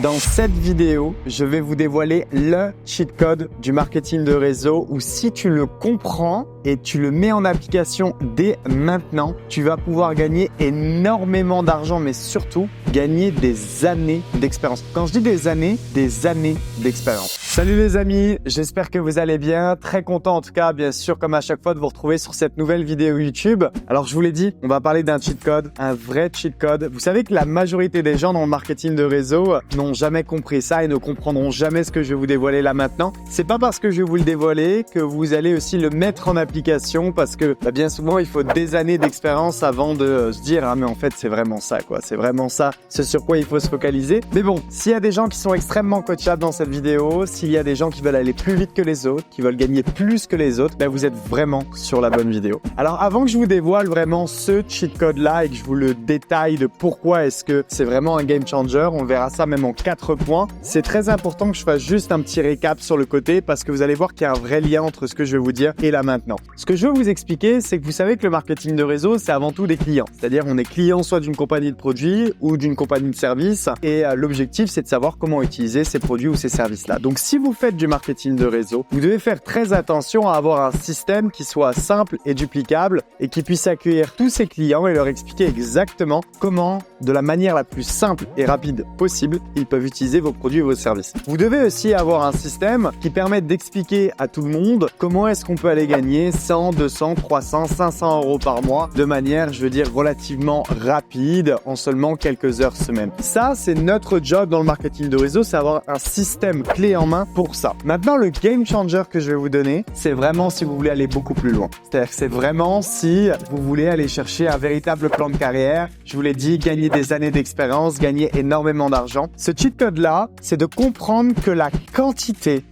Dans cette vidéo, je vais vous dévoiler le cheat code du marketing de réseau où si tu le comprends et tu le mets en application dès maintenant, tu vas pouvoir gagner énormément d'argent, mais surtout gagner des années d'expérience. Quand je dis des années d'expérience. Salut les amis, j'espère que vous allez bien. Très content en tout cas, bien sûr, comme à chaque fois, de vous retrouver sur cette nouvelle vidéo YouTube. Alors je vous l'ai dit, on va parler d'un cheat code, un vrai cheat code. Vous savez que la majorité des gens dans le marketing de réseau n'ont jamais compris ça et ne comprendront jamais ce que je vais vous dévoiler là maintenant. C'est pas parce que je vais vous le dévoiler que vous allez aussi le mettre en application, parce que bien souvent il faut des années d'expérience avant de se dire ah mais en fait c'est vraiment ça quoi, c'est vraiment ça, ce sur quoi il faut se focaliser. Mais bon, s'il y a des gens qui sont extrêmement coachables dans cette vidéo, s'il y a des gens qui veulent aller plus vite que les autres, qui veulent gagner plus que les autres, vous êtes vraiment sur la bonne vidéo. Alors avant que je vous dévoile vraiment ce cheat code là et que je vous le détaille de pourquoi est-ce que c'est vraiment un game changer, on verra ça même en 4 points. C'est très important que je fasse juste un petit récap sur le côté parce que vous allez voir qu'il y a un vrai lien entre ce que je vais vous dire et là maintenant. Ce que je veux vous expliquer, c'est que vous savez que le marketing de réseau, c'est avant tout des clients. C'est-à-dire on est client soit d'une compagnie de produits ou d'une compagnie de services et l'objectif, c'est de savoir comment utiliser ces produits ou ces services-là. Donc si vous faites du marketing de réseau, vous devez faire très attention à avoir un système qui soit simple et duplicable et qui puisse accueillir tous ces clients et leur expliquer exactement comment, de la manière la plus simple et rapide possible, ils peuvent utiliser vos produits et vos services. Vous devez aussi avoir un système qui permette d'expliquer à tout le monde comment est-ce qu'on peut aller gagner 100, 200, 300, 500 euros par mois de manière, je veux dire, relativement rapide en seulement quelques heures semaine. Ça, c'est notre job dans le marketing de réseau, c'est avoir un système clé en main pour ça. Maintenant, le game changer que je vais vous donner, c'est vraiment si vous voulez aller beaucoup plus loin. C'est-à-dire que c'est vraiment si vous voulez aller chercher un véritable plan de carrière. Je vous l'ai dit, gagner des années d'expérience, gagner énormément d'argent. Ce cheat code-là, c'est de comprendre que la quantité,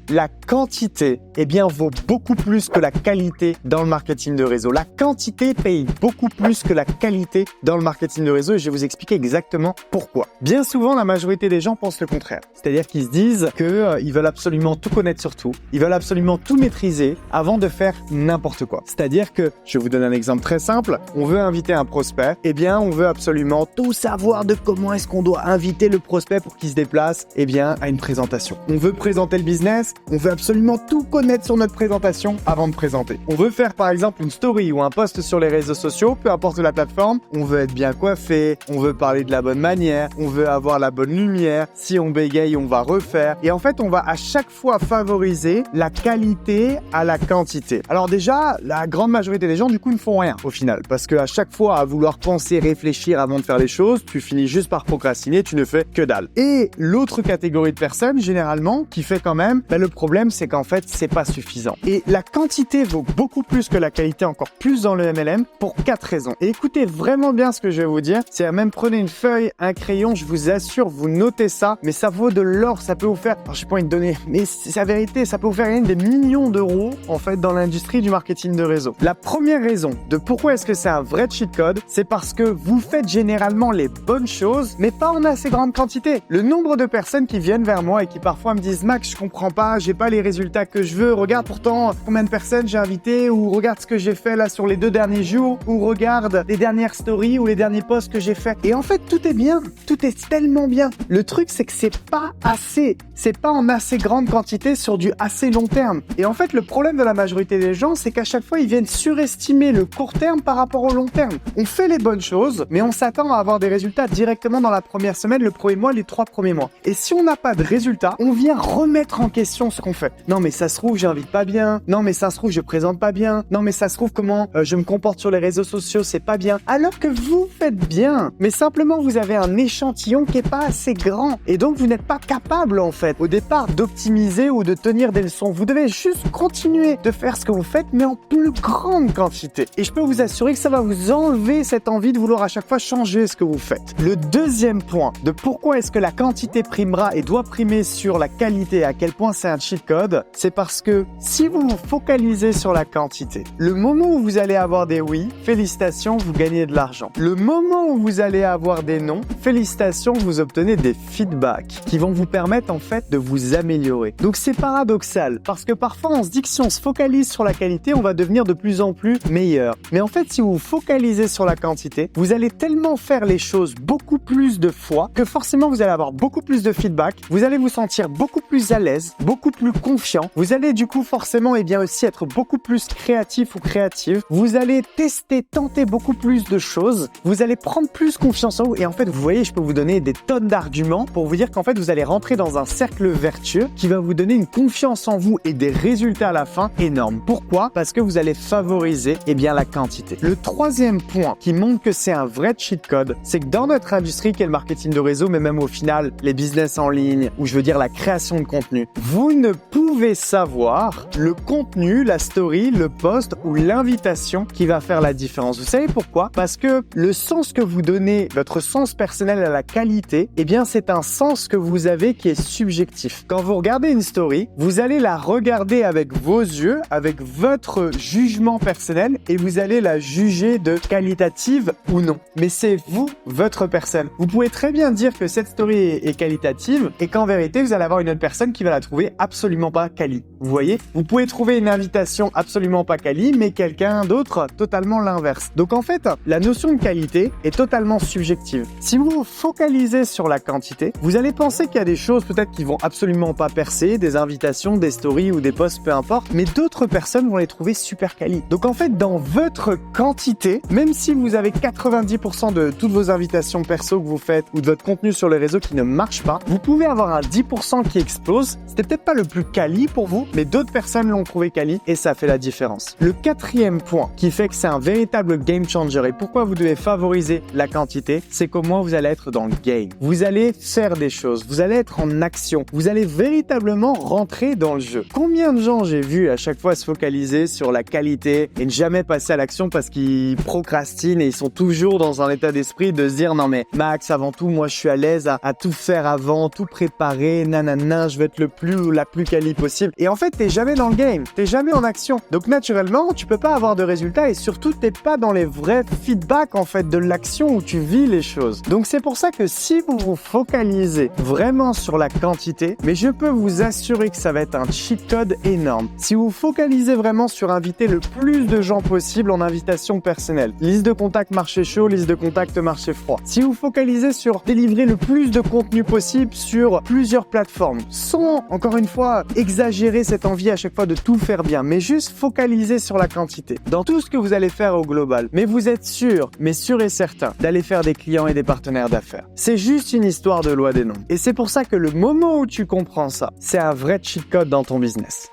vaut beaucoup plus que la qualité dans le marketing de réseau. La quantité paye beaucoup plus que la qualité dans le marketing de réseau et je vais vous expliquer exactement pourquoi. Bien souvent, la majorité des gens pensent le contraire. C'est-à-dire qu'ils se disent qu'ils veulent absolument tout connaître sur tout. Ils veulent absolument tout maîtriser avant de faire n'importe quoi. C'est-à-dire que, je vais vous donner un exemple très simple, on veut inviter un prospect, on veut absolument tout savoir de comment est-ce qu'on doit inviter le prospect pour qu'il se déplace, à une présentation. On veut présenter le business, on veut absolument tout connaître sur notre présentation avant de présenter. On veut faire par exemple une story ou un post sur les réseaux sociaux, peu importe la plateforme, on veut être bien coiffé, on veut parler de la bonne manière, on veut avoir la bonne lumière, si on bégaye, on va refaire. Et en fait, on va à chaque fois favoriser la qualité à la quantité. Alors déjà, la grande majorité des gens du coup ne font rien au final, parce qu'à chaque fois à vouloir penser, réfléchir avant de faire les choses, tu finis juste par procrastiner, tu ne fais que dalle. Et l'autre catégorie de personnes, généralement, qui fait quand même, le problème c'est qu'en fait, c'est pas suffisant. Et la quantité vaut beaucoup plus que la qualité, encore plus dans le MLM, pour 4 raisons. Et écoutez vraiment bien ce que je vais vous dire, c'est même prenez une feuille, un crayon, je vous assure, vous notez ça, mais ça vaut de l'or, ça peut vous faire, alors je sais pas une donnée, mais c'est la vérité, ça peut vous faire gagner des millions d'euros, en fait, dans l'industrie du marketing de réseau. La première raison de pourquoi est-ce que c'est un vrai cheat code, c'est parce que vous faites généralement les bonnes choses, mais pas en assez grande quantité. Le nombre de personnes qui viennent vers moi et qui parfois me disent « Max, je comprends pas, j'ai pas les résultats que je veux, regarde pourtant combien de personnes j'ai invité, ou regarde ce que j'ai fait là sur les 2 derniers jours, ou regarde les dernières stories ou les derniers posts que j'ai fait. » Et en fait, tout est bien, tout est tellement bien. Le truc, c'est que c'est pas assez, c'est pas en assez grande quantité sur du assez long terme. Et en fait, le problème de la majorité des gens, c'est qu'à chaque fois, ils viennent surestimer le court terme par rapport au long terme. On fait les bonnes choses, mais on s'attend à avoir des résultats directement dans la première semaine, le premier mois, les 3 premiers mois. Et si on n'a pas de résultats, on vient remettre en question ce qu'on fait. Non, mais ça se trouve, j'invite pas bien. Non, mais ça se trouve, je présente pas bien. Non, mais ça se trouve, comment je me comporte sur les réseaux sociaux, c'est pas bien. Alors que vous faites bien, mais simplement, vous avez un échantillon qui est pas assez grand. Et donc, vous n'êtes pas capable, en fait, au départ, d'optimiser ou de tenir des leçons. Vous devez juste continuer de faire ce que vous faites, mais en plus grande quantité. Et je peux vous assurer que ça va vous enlever cette envie de vouloir à chaque fois changer ce que vous faites. Le deuxième point de pourquoi est-ce que la quantité primera et doit primer sur la qualité, à quel point c'est un cheat code? C'est parce que si vous vous focalisez sur la quantité, le moment où vous allez avoir des oui, félicitations, vous gagnez de l'argent. Le moment où vous allez avoir des non, félicitations, vous obtenez des feedbacks qui vont vous permettre en fait de vous améliorer. Donc c'est paradoxal parce que parfois on se dit que si on se focalise sur la qualité, on va devenir de plus en plus meilleur. Mais en fait, si vous vous focalisez sur la quantité, vous allez tellement faire les choses beaucoup plus de fois que forcément vous allez avoir beaucoup plus de feedback, vous allez vous sentir beaucoup plus à l'aise, beaucoup plus confiant. Vous allez du coup forcément aussi être beaucoup plus créatif ou créative. Vous allez tenter beaucoup plus de choses. Vous allez prendre plus confiance en vous. Et en fait, vous voyez, je peux vous donner des tonnes d'arguments pour vous dire qu'en fait, vous allez rentrer dans un cercle vertueux qui va vous donner une confiance en vous et des résultats à la fin énormes. Pourquoi? Parce que vous allez favoriser la quantité. Le troisième point qui montre que c'est un vrai cheat code, c'est que dans notre industrie qui est le marketing de réseau, mais même au final, les business en ligne, ou je veux dire la création de contenu, vous ne pouvez savoir le contenu, la story, le post ou l'invitation qui va faire la différence. Vous savez pourquoi? Parce que le sens que vous donnez, votre sens personnel à la qualité, c'est un sens que vous avez qui est subjectif. Quand vous regardez une story, vous allez la regarder avec vos yeux, avec votre jugement personnel et vous allez la juger de qualitative ou non. Mais c'est vous, votre personne. Vous pouvez très bien dire que cette story est qualitative et qu'en vérité, vous allez avoir une autre personne qui va la trouver absolument pas quali. Vous voyez? Vous pouvez trouver une invitation absolument pas quali, mais quelqu'un d'autre totalement l'inverse. Donc en fait, la notion de qualité est totalement subjective. Si vous vous focalisez sur la quantité, vous allez penser qu'il y a des choses peut-être qui vont absolument pas percer, des invitations, des stories ou des posts, peu importe, mais d'autres personnes vont les trouver super quali. Donc en fait, dans votre quantité, même si vous avez 90% de toutes vos invitations perso que vous faites ou de votre contenu sur les réseaux qui ne marche pas, vous pouvez avoir un 10% qui explose. C'était peut-être pas le plus quali pour vous, mais d'autres personnes l'ont trouvé quali et ça fait la différence. Le quatrième point qui fait que c'est un véritable game changer et pourquoi vous devez favoriser la quantité, c'est comment vous allez être dans le game. Vous allez faire des choses, vous allez être en action, vous allez véritablement rentrer dans le jeu. Combien de gens j'ai vu à chaque fois se focaliser sur la qualité et ne jamais passer à l'action parce qu'ils procrastinent et ils sont toujours dans un état d'esprit de se dire non mais Max, avant tout, moi je suis à l'aise à tout faire avant, tout préparer, nanana, je vais être la plus quali possible. Et en fait, t'es jamais dans le game, t'es jamais en action. Donc naturellement, tu peux pas avoir de résultats et surtout, t'es pas dans les vrais feedbacks en fait de l'action où tu vis les choses. Donc c'est pour ça que si vous vous focalisez vraiment sur la quantité, mais je peux vous assurer que ça va être un cheat code énorme. Si vous focalisez vraiment sur inviter le plus de gens possible en invitation personnelle, liste de contacts marché chaud, liste de contacts marché froid. Si vous focalisez sur délivrer le plus de contenu possible sur plusieurs plateformes, sans encore une fois exagérer cette envie à chaque fois de tout faire bien, mais juste focaliser sur la quantité dans tout ce que vous allez faire au global. Mais vous êtes sûr et certain d'aller faire des clients et des partenaires d'affaires. C'est juste une histoire de loi des nombres. Et c'est pour ça que le moment où tu comprends ça, c'est un vrai cheat code dans ton business.